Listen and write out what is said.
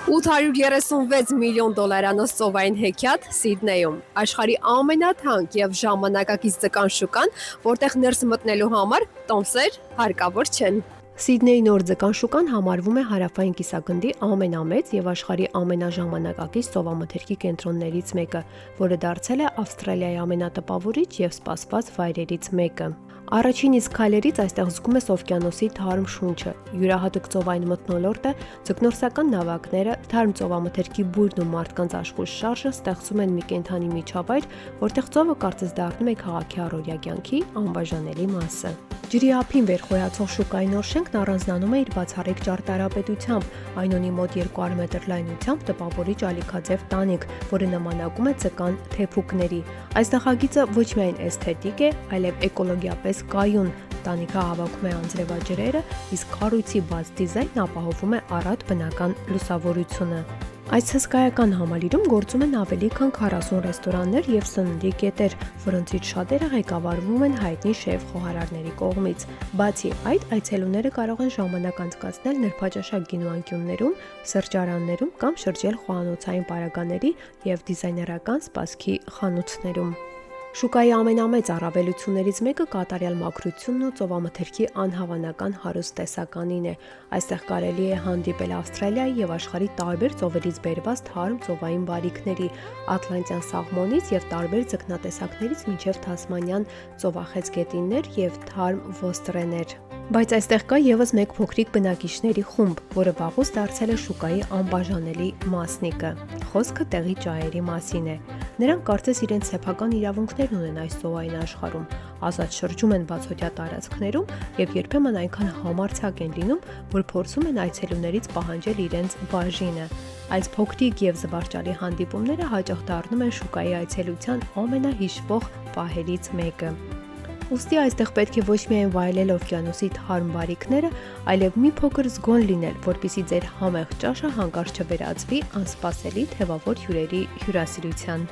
$836 միլիոն դոլարանոց ծովային հեքիաթ Սիդնեյում, աշխարհի ամենաթանկ եւ ժամանակակից ձկան շուկան, որտեղ ներս մտնելու համար տոմսեր հարկավոր չեն։ Սիդնեյի նոր ձկան շուկան համարվում է հարավային կիսագնդի ամենամեծ եւ աշխարհի ամենաժամանակակից ծովամթերքի կենտրոններից մեկը, որը դարձել է Ավստրալիայի ամենատպավորիչ եւ սպասված վայրերից մեկը։ Առաջին իսկ քայլերից այստեղ զգում ես օվկիանոսի թարմ շունչը, յուրահատուկ ծովային մթնոլորտը, ձկնորսական նավակները, թարմ ծովամթերքի բույրն ու մարդկանց աշխույժ շարժը ստեղծում են մի կենդանի միջավայր, որտեղ ծովը կարծես դառնում է քաղաքի առօրյա կյանքի անբաժանելի մասը։ Ջրի ափին վերխոյացող շուկայի նոր շենքն առանձնանում է իր բացառիկ ճարտարապետությամբ, այն ունի մոտ 200 մետր լայնությամբ տպավորիչ ալիքաձև տանիք, որը նմանակում է ձկան թեփուկների։ Այս նախագիծը ոչ միայն էսթետիկ է, այլև էկոլոգիապես կայուն։ Տանիքը հավաքում է անձրևաջրերը, իսկ կառույցի բաց դիզայնն ապահովում է առատ բնական լուսավորությունը։ Այս հսկայական համալիրում գործում են ավելի քան 40 ռեստորաններ եւ սննդի կետեր, որոնցից շատերը ղեկավարվում են հայտնի շեֆ խոհարարների կողմից։ Բացի այդ, այցելուները կարող են ժամանակ անցկացնել նրբաճաշակ գինուանկյուններում, սրճարաններում կամ շրջել խոհանոցային պարագաների եւ դիզայներական սպասքի խանութներում։ Շուկայի ամենամեծ առավելություններից մեկը կատարյալ մաքրությունն ու ծովամթերքի անհավանական հարուստ տեսականին է։ Այստեղ կարելի է հանդիպել Ավստրալիայի եւ աշխարհի տարբեր ծովերից բերված թարմ ծովային բարիքների, ատլանտյան սաղմոնից եւ տարբեր ձկնատեսակներից մինչեւ թասմանյան ծովախեցգետիններ եւ թարմ ոստրեներ։ Բայց այստեղ կա եւս մեկ փոքրիկ բնակիչների խումբ, որը վաղուց դարձել է շուկայի անբաժանելի մասնիկը։ Խոսքը տեղի ճայերի մասին է։ Նրանք կարծես իրենց սեփական իրավունքներն ունեն այս ծովային աշխարհում, ազատ շրջում են բացօթյա տարածքներում եւ երբեմն այնքան համարձակ են լինում, որ փորձում են այցելուներից պահանջել իրենց բաժինը։ Այս փոքրիկ եւ զվարճալի հանդիպումները հաճախ դառնում են շուկայի այցելության ամենահիշվող պահերից մեկը։ Ուստի այստեղ պետք է ոչ միայն վայելել օվկիանոսի թարմ բարիքները, այլև մի փոքր զգոն լինել, որպեսզի ձեր համեղ ճաշը հանկարծ չվերածվի անսպասելի թևավոր հյուրերի հյուրասիրության։